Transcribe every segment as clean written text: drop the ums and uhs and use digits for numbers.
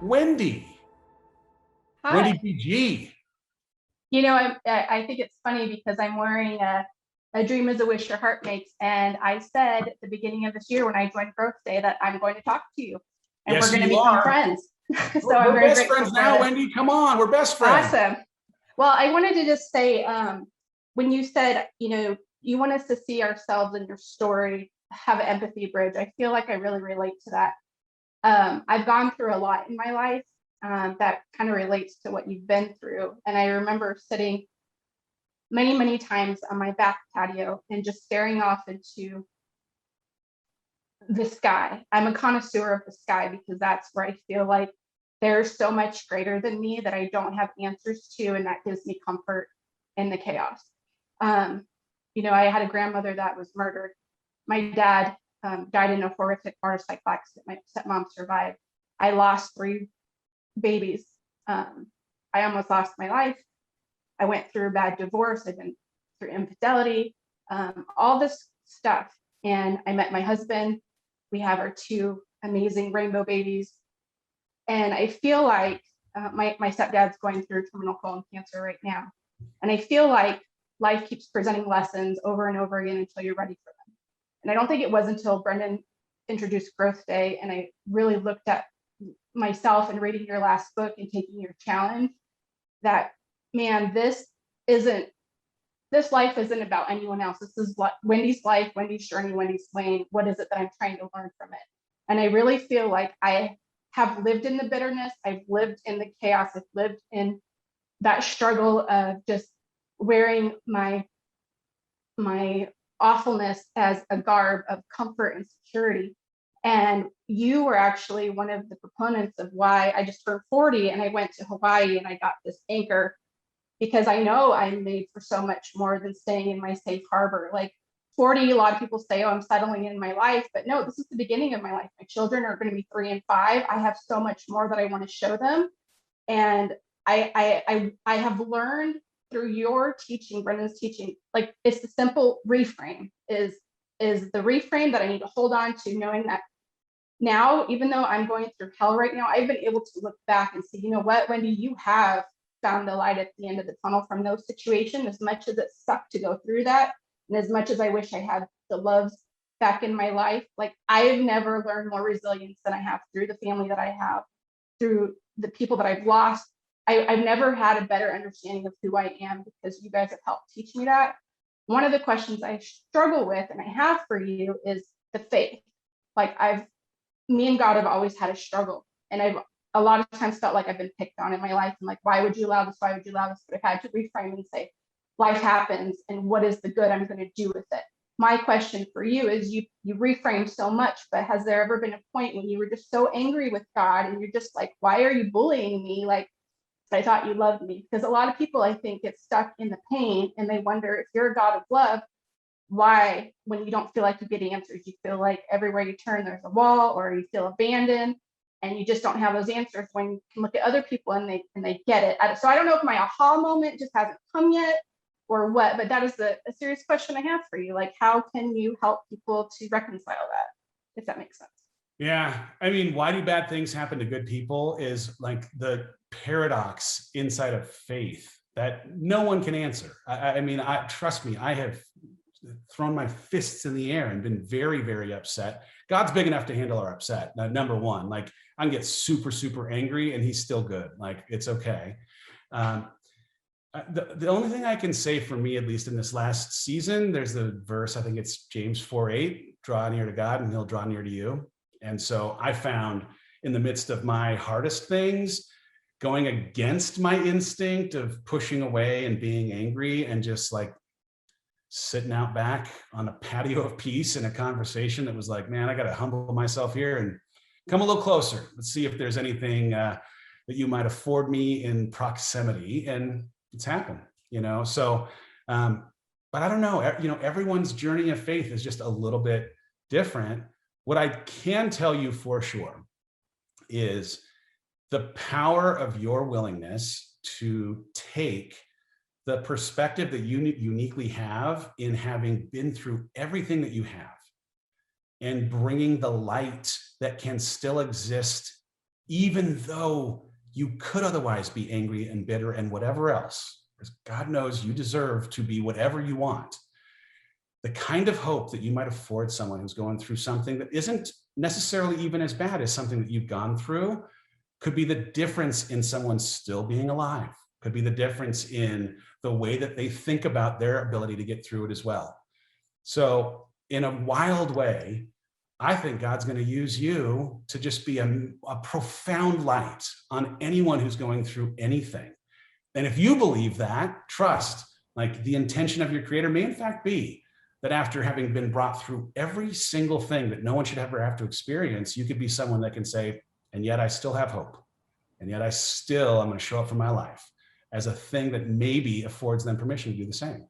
Wendy. Hi. Wendy BG. You know, I think it's funny because I'm wearing a dream is a wish your heart makes. And I said at the beginning of this year when I joined GrowthDay that I'm going to talk to you and we're Yes, going to you become are. friends. So I'm We're very best grateful friends for now, this. Wendy. Come on, we're best friends. Awesome. Well, I wanted to just say, when you said, you want us to see ourselves in your story, have an empathy bridge, I feel like I really relate to that. I've gone through a lot in my life that kind of relates to what you've been through. And I remember sitting many, many times on my back patio and just staring off into the sky. I'm a connoisseur of the sky because that's where I feel like there's so much greater than me that I don't have answers to, and that gives me comfort in the chaos. I had a grandmother that was murdered. My dad died in a horrific motorcycle accident. My stepmom survived. I lost 3 babies. I almost lost my life. I went through a bad divorce. I've been through infidelity, all this stuff. And I met my husband. We have our 2 amazing rainbow babies. And I feel like my stepdad's going through terminal colon cancer right now. And I feel like life keeps presenting lessons over and over again until you're ready for them. And I don't think it was until Brendan introduced GrowthDay and I really looked at myself and reading your last book and taking your challenge that, man, this life isn't about anyone else. This is Wendy's life, Wendy's journey, Wendy's lane. What is it that I'm trying to learn from it? And I really feel like I have lived in the bitterness. I've lived in the chaos. I've lived in that struggle of just wearing my awfulness as a garb of comfort and security. And you were actually one of the proponents of why I just turned 40 and I went to Hawaii and I got this anchor, because I know I'm made for so much more than staying in my safe harbor. Like 40, a lot of people say, oh, I'm settling in my life, but no, this is the beginning of my life. My children are going to be 3 and 5. I have so much more that I want to show them. And I have learned through your teaching, Brendan's teaching, like it's the simple reframe is the reframe that I need to hold on to, knowing that now, even though I'm going through hell right now, I've been able to look back and see, you know what, Wendy, you have found the light at the end of the tunnel from those situations. As much as it sucked to go through that, and as much as I wish I had the loves back in my life, like I've never learned more resilience than I have through the family that I have, through the people that I've lost. I've never had a better understanding of who I am because you guys have helped teach me that. One of the questions I struggle with and I have for you is the faith. Like me and God have always had a struggle, and I've a lot of times felt like I've been picked on in my life and like, why would you allow this? Why would you allow this? But I've had to reframe and say, life happens, and what is the good I'm going to do with it? My question for you is, you reframe so much, but has there ever been a point when you were just so angry with God and you're just like, why are you bullying me? Like, I thought you loved me. Because a lot of people, I think, get stuck in the pain and they wonder, if you're a God of love, why, when you don't feel like you get answers, you feel like everywhere you turn there's a wall, or you feel abandoned and you just don't have those answers, when you can look at other people and they get it. So I don't know if my aha moment just hasn't come yet or what, but that is a serious question I have for you. Like, how can you help people to reconcile that, if that makes sense? Yeah, I mean, why do bad things happen to good people is like the paradox inside of faith that no one can answer. I mean, trust me, I have thrown my fists in the air and been very, very upset. God's big enough to handle our upset. Number one, like I can get super, super angry and he's still good. Like it's okay. The only thing I can say for me, at least in this last season, there's a verse, I think it's James 4:8, draw near to God and he'll draw near to you. And so I found in the midst of my hardest things, going against my instinct of pushing away and being angry and just like sitting out back on a patio of peace in a conversation that was like, man, I got to humble myself here and come a little closer. Let's see if there's anything that you might afford me in proximity. And it's happened, so, but I don't know, everyone's journey of faith is just a little bit different. What I can tell you for sure is the power of your willingness to take the perspective that you uniquely have in having been through everything that you have and bringing the light that can still exist even though you could otherwise be angry and bitter and whatever else, because God knows you deserve to be whatever you want. The kind of hope that you might afford someone who's going through something that isn't necessarily even as bad as something that you've gone through could be the difference in someone still being alive, could be the difference in the way that they think about their ability to get through it as well. So in a wild way, I think God's going to use you to just be a profound light on anyone who's going through anything. And if you believe that, trust, like the intention of your creator may in fact be that after having been brought through every single thing that no one should ever have to experience, you could be someone that can say, and yet I still have hope. And yet I'm going to show up for my life as a thing that maybe affords them permission to do the same.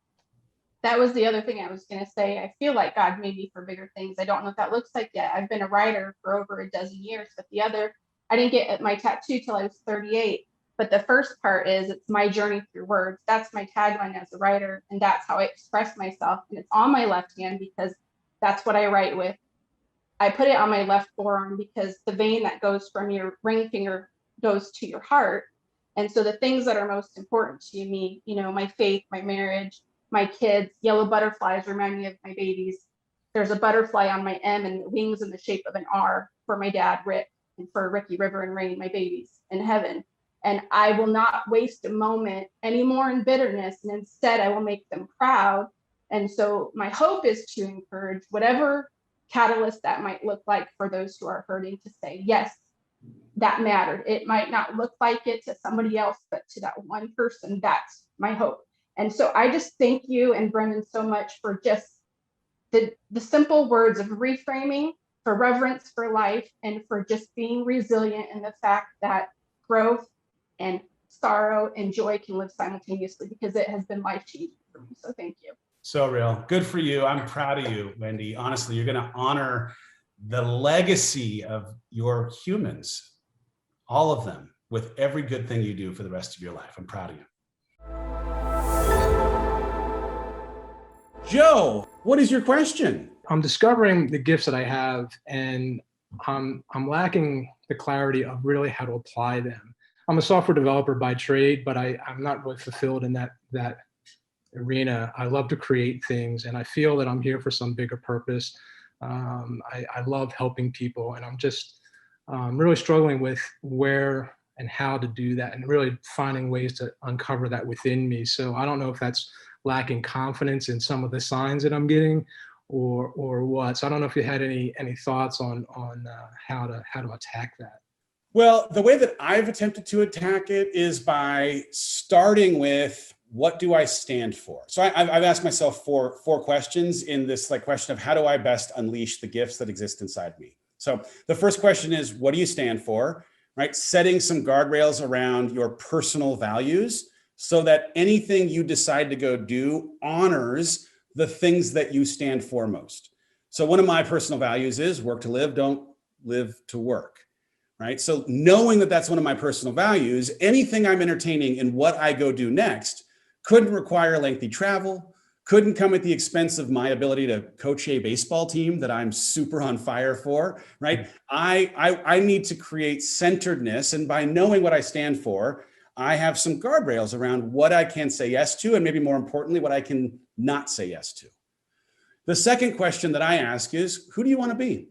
That was the other thing I was going to say. I feel like God made me for bigger things. I don't know what that looks like yet. I've been a writer for over a dozen years, but I didn't get my tattoo till I was 38. But the first part is it's my journey through words. That's my tagline as a writer. And that's how I express myself. And it's on my left hand because that's what I write with. I put it on my left forearm because the vein that goes from your ring finger goes to your heart. And so the things that are most important to me, my faith, my marriage, my kids, yellow butterflies remind me of my babies. There's a butterfly on my M and wings in the shape of an R for my dad, Rick, and for Ricky, River, and Rain, my babies in heaven. And I will not waste a moment anymore in bitterness. And instead, I will make them proud. And so my hope is to encourage whatever catalyst that might look like for those who are hurting to say, yes, that mattered. It might not look like it to somebody else, but to that one person, that's my hope. And so I just thank you and Brendan so much for just the simple words of reframing, for reverence for life, and for just being resilient in the fact that growth and sorrow and joy can live simultaneously, because it has been life-changing for me. So thank you. So real. Good for you. I'm proud of you, Wendy. Honestly, you're going to honor the legacy of your humans, all of them, with every good thing you do for the rest of your life. I'm proud of you. Joe, what is your question? I'm discovering the gifts that I have, and I'm lacking the clarity of really how to apply them. I'm a software developer by trade, but I'm not really fulfilled in that arena. I love to create things, and I feel that I'm here for some bigger purpose. I love helping people, and I'm just really struggling with where and how to do that, and really finding ways to uncover that within me. So I don't know if that's lacking confidence in some of the signs that I'm getting, or what. So I don't know if you had any thoughts on how to attack that. Well, the way that I've attempted to attack it is by starting with, what do I stand for? So I've asked myself four questions in this question of how do I best unleash the gifts that exist inside me? So the first question is, what do you stand for? Right? Setting some guardrails around your personal values so that anything you decide to go do honors the things that you stand for most. So one of my personal values is work to live, don't live to work. Right? So knowing that that's one of my personal values, anything I'm entertaining in what I go do next couldn't require lengthy travel, couldn't come at the expense of my ability to coach a baseball team that I'm super on fire for, right? I need to create centeredness. And by knowing what I stand for, I have some guardrails around what I can say yes to, and maybe more importantly, what I can not say yes to. The second question that I ask is, who do you want to be?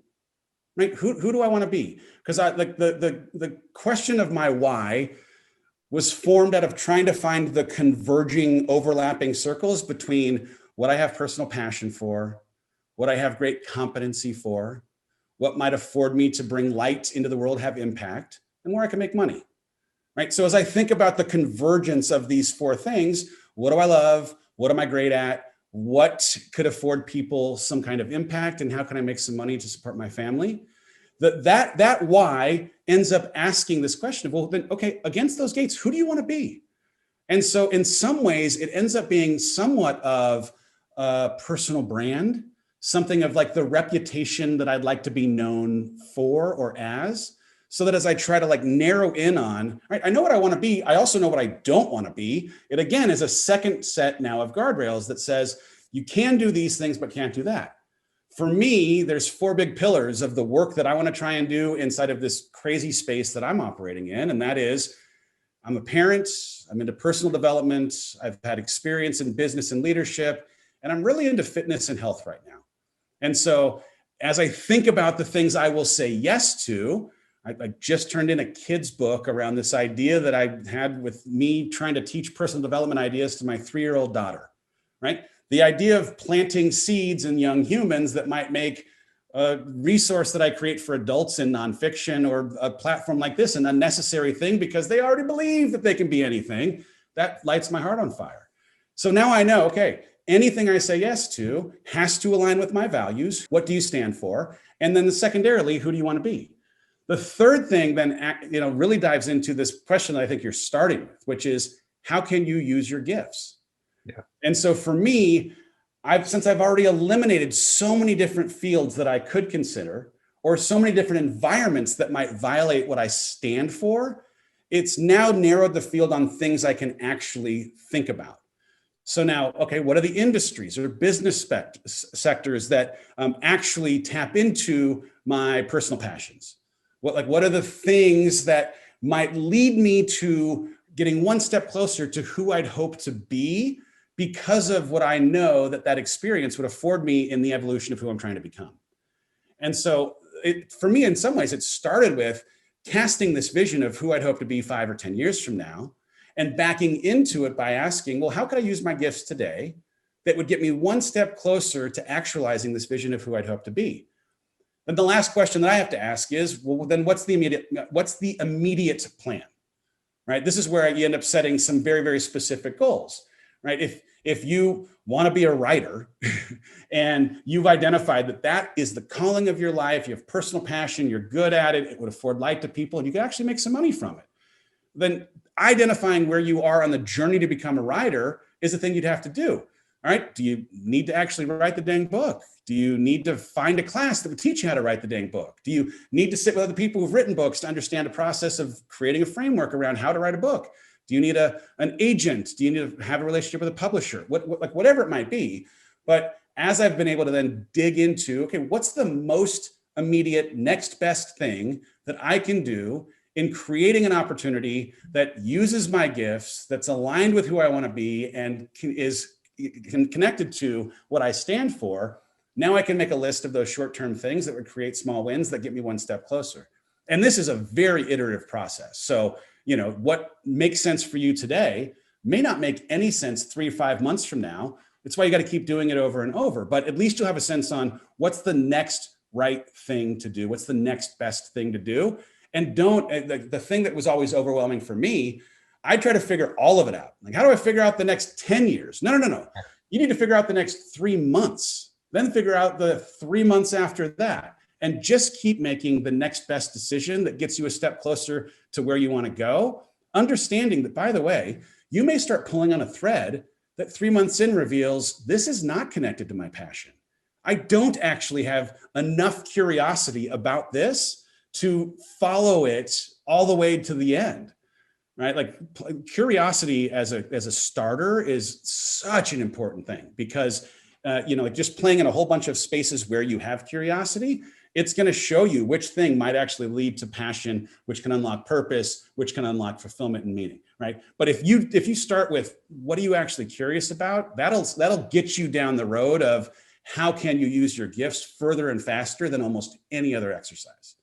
Right? Who do I want to be? Because the question of my why was formed out of trying to find the converging, overlapping circles between what I have personal passion for, what I have great competency for, what might afford me to bring light into the world, have impact, and where I can make money. Right? So as I think about the convergence of these four things, what do I love? What am I great at? What could afford people some kind of impact, and how can I make some money to support my family? That why ends up asking this question of, well, then, okay, against those gates, who do you want to be? And so in some ways, it ends up being somewhat of a personal brand, something of like the reputation that I'd like to be known for or as, so that as I try to narrow in on, right, I know what I want to be. I also know what I don't want to be. It again is a second set now of guardrails that says you can do these things, but can't do that. for me, there's 4 big pillars of the work that I want to try and do inside of this crazy space that I'm operating in. And that is, I'm a parent, I'm into personal development, I've had experience in business and leadership, and I'm really into fitness and health right now. And so as I think about the things I will say yes to, I just turned in a kid's book around this idea that I had with me trying to teach personal development ideas to my 3-year-old daughter, right? The idea of planting seeds in young humans that might make a resource that I create for adults in nonfiction or a platform like this an unnecessary thing because they already believe that they can be anything, that lights my heart on fire. So now I know, okay, anything I say yes to has to align with my values. What do you stand for? And then secondarily, who do you want to be? The third thing then, really dives into this question that I think you're starting with, which is how can you use your gifts? Yeah. And so for me, since I've already eliminated so many different fields that I could consider, or so many different environments that might violate what I stand for, it's now narrowed the field on things I can actually think about. So now, okay, what are the industries or business sectors that actually tap into my personal passions? What are the things that might lead me to getting one step closer to who I'd hope to be because of what I know that experience would afford me in the evolution of who I'm trying to become? And so for me, in some ways, it started with casting this vision of who I'd hope to be 5 or 10 years from now, and backing into it by asking, well, how could I use my gifts today that would get me one step closer to actualizing this vision of who I'd hope to be? And the last question that I have to ask is, well, then what's the immediate plan, right? This is where you end up setting some very, very specific goals, right? If you want to be a writer and you've identified that is the calling of your life, you have personal passion, you're good at it, it would afford light to people, and you could actually make some money from it, then identifying where you are on the journey to become a writer is the thing you'd have to do. All right, do you need to actually write the dang book? Do you need to find a class that would teach you how to write the dang book? Do you need to sit with other people who've written books to understand the process of creating a framework around how to write a book? Do you need an agent? Do you need to have a relationship with a publisher? Whatever it might be. But as I've been able to then dig into, okay, what's the most immediate next best thing that I can do in creating an opportunity that uses my gifts, that's aligned with who I want to be, and is connected to what I stand for? Now I can make a list of those short-term things that would create small wins that get me one step closer. And this is a very iterative process. So, what makes sense for you today may not make any sense 3 or 5 months from now. That's why you got to keep doing it over and over. But at least you'll have a sense on what's the next right thing to do. What's the next best thing to do? And the thing that was always overwhelming for me, I try to figure all of it out. Like, how do I figure out the next 10 years? No. You need to figure out the next 3 months, then figure out the 3 months after that, and just keep making the next best decision that gets you a step closer to where you want to go. Understanding that, by the way, you may start pulling on a thread that 3 months in reveals this is not connected to my passion. I don't actually have enough curiosity about this to follow it all the way to the end, right? Like, curiosity as a starter is such an important thing, because just playing in a whole bunch of spaces where you have curiosity, it's going to show you which thing might actually lead to passion, which can unlock purpose, which can unlock fulfillment and meaning, right? But if you start with what are you actually curious about, that'll get you down the road of how can you use your gifts further and faster than almost any other exercise.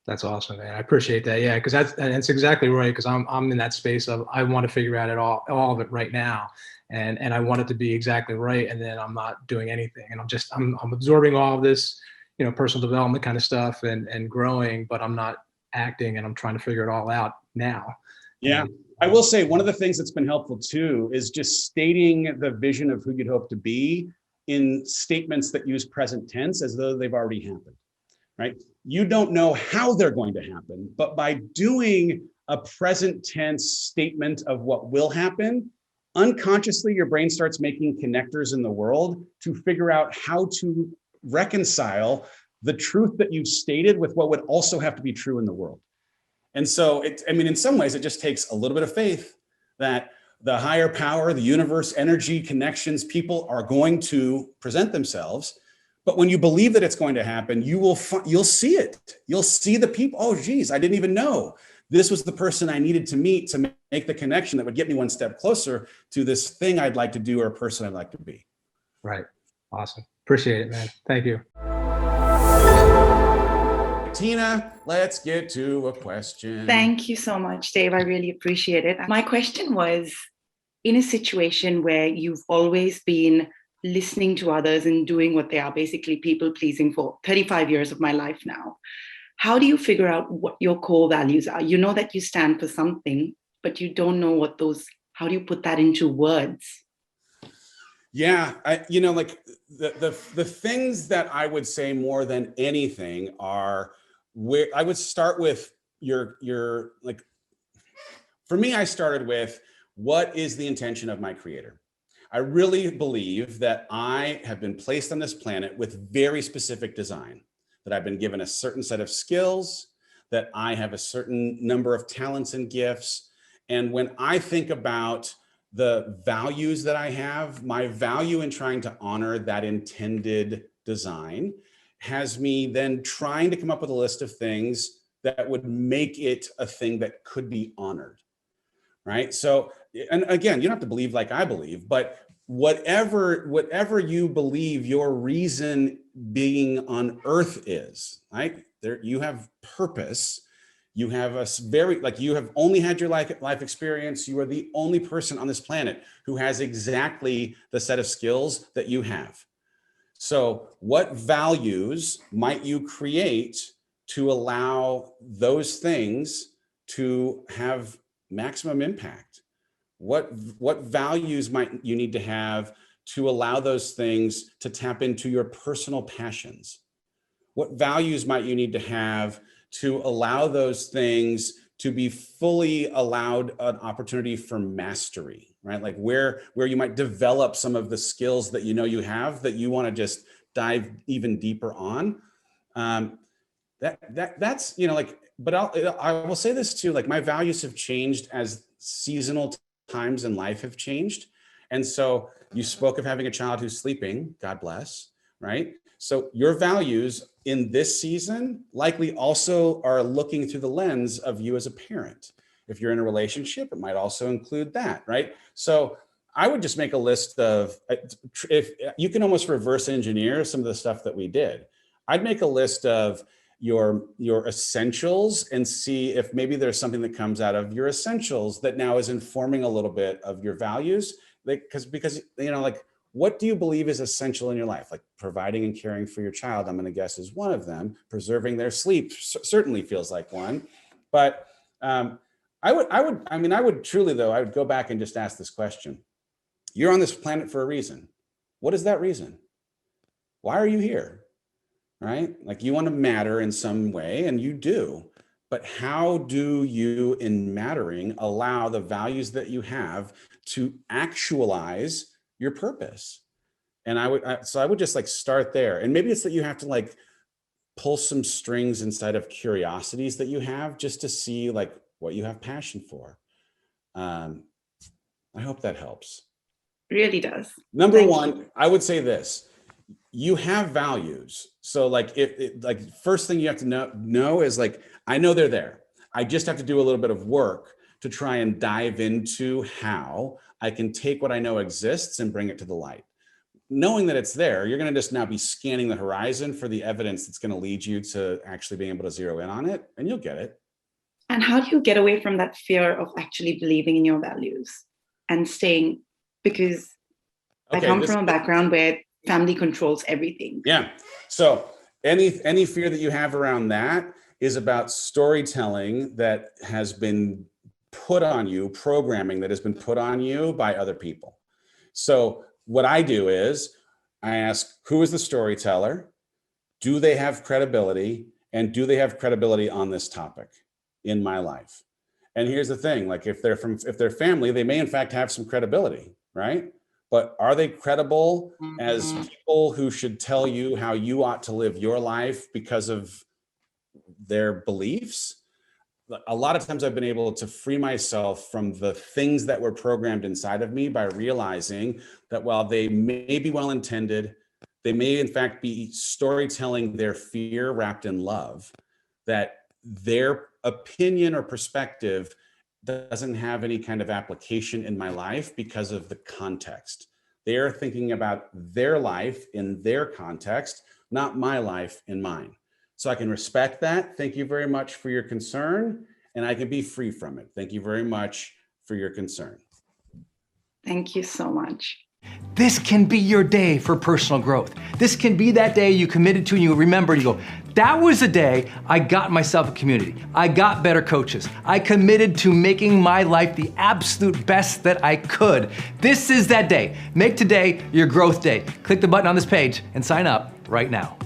That's awesome, man. I appreciate that. Yeah, because that's exactly right. Because I'm in that space of I want to figure out all of it right now, and I want it to be exactly right, and then I'm not doing anything, and I'm absorbing all of this, personal development kind of stuff and growing, but I'm not acting, and I'm trying to figure it all out now. Yeah, I will say one of the things that's been helpful too is just stating the vision of who you'd hope to be in statements that use present tense as though they've already happened, right? You don't know how they're going to happen, but by doing a present tense statement of what will happen, unconsciously, your brain starts making connectors in the world to figure out how to reconcile the truth that you've stated with what would also have to be true in the world. And so, in some ways, it just takes a little bit of faith that the higher power, the universe, energy, connections, people are going to present themselves. But when you believe that it's going to happen, you'll see it. You'll see the people. Oh, geez, I didn't even know this was the person I needed to meet to make the connection that would get me one step closer to this thing I'd like to do or a person I'd like to be. Right. Awesome. Appreciate it, man. Thank you. Tina, let's get to a question. Thank you so much, Dave. I really appreciate it. My question was, in a situation where you've always been listening to others and doing what they are, basically people pleasing for 35 years of my life now, how do you figure out what your core values are? You know that you stand for something, but you don't know what those, how do you put that into words? Yeah, like the things that I would say more than anything are where I would start with your like, for me, I started with what is the intention of my creator? I really believe that I have been placed on this planet with very specific design, that I've been given a certain set of skills, that I have a certain number of talents and gifts. And when I think about the values that I have, my value in trying to honor that intended design has me then trying to come up with a list of things that would make it a thing that could be honored, right? So, and again, you don't have to believe like I believe, but whatever you believe your reason being on earth is, right? There, you have purpose. You have a very, like, you have only had your life experience. You are the only person on this planet who has exactly the set of skills that you have. So what values might you create to allow those things to have maximum impact? What values might you need to have to allow those things to tap into your personal passions? What values might you need to have to allow those things to be fully allowed an opportunity for mastery, right? Like where you might develop some of the skills that you know you have that you want to just dive even deeper on. That's, like, but I will say this too, like my values have changed as seasonal times in life have changed. And so you spoke of having a child who's sleeping, God bless, right? So your values in this season likely also are looking through the lens of you as a parent. If you're in a relationship, it might also include that, right? So I would just make a list of, if you can almost reverse engineer some of the stuff that we did. I'd make a list of your essentials and see if maybe there's something that comes out of your essentials that now is informing a little bit of your values. Because like, what do you believe is essential in your life? Like providing and caring for your child, I'm going to guess is one of them. Preserving their sleep certainly feels like one. But I would truly, though, I would go back and just ask this question. You're on this planet for a reason. What is that reason? Why are you here? Right? Like you want to matter in some way, and you do. But how do you, in mattering, allow the values that you have to actualize your purpose? And I would just like start there. And maybe it's that you have to like pull some strings inside of curiosities that you have just to see like what you have passion for. I hope that helps. Really does. Number one, I would say this. You have values. So like first thing you have to know is like, I know they're there. I just have to do a little bit of work to try and dive into how I can take what I know exists and bring it to the light. Knowing that it's there, you're going to just now be scanning the horizon for the evidence that's going to lead you to actually being able to zero in on it, and you'll get it. And how do you get away from that fear of actually believing in your values and staying, because I come from a background where family controls everything. Yeah. So any fear that you have around that is about storytelling that has been put on you, programming that has been put on you by other people. So what I do is I ask, who is the storyteller? Do they have credibility? And do they have credibility on this topic in my life? And here's the thing, like if they're family, they may in fact have some credibility, right? But are they credible as people who should tell you how you ought to live your life because of their beliefs? A lot of times I've been able to free myself from the things that were programmed inside of me by realizing that while they may be well-intended, They may in fact be storytelling their fear wrapped in love, that their opinion or perspective doesn't have any kind of application in my life because of the context. They're thinking about their life in their context, not my life in mine. So I can respect that. Thank you very much for your concern, and I can be free from it. Thank you very much for your concern. Thank you so much. This can be your day for personal growth. This can be that day you committed to and you remember and you go, that was the day I got myself a community. I got better coaches. I committed to making my life the absolute best that I could. This is that day. Make today your growth day. Click the button on this page and sign up right now.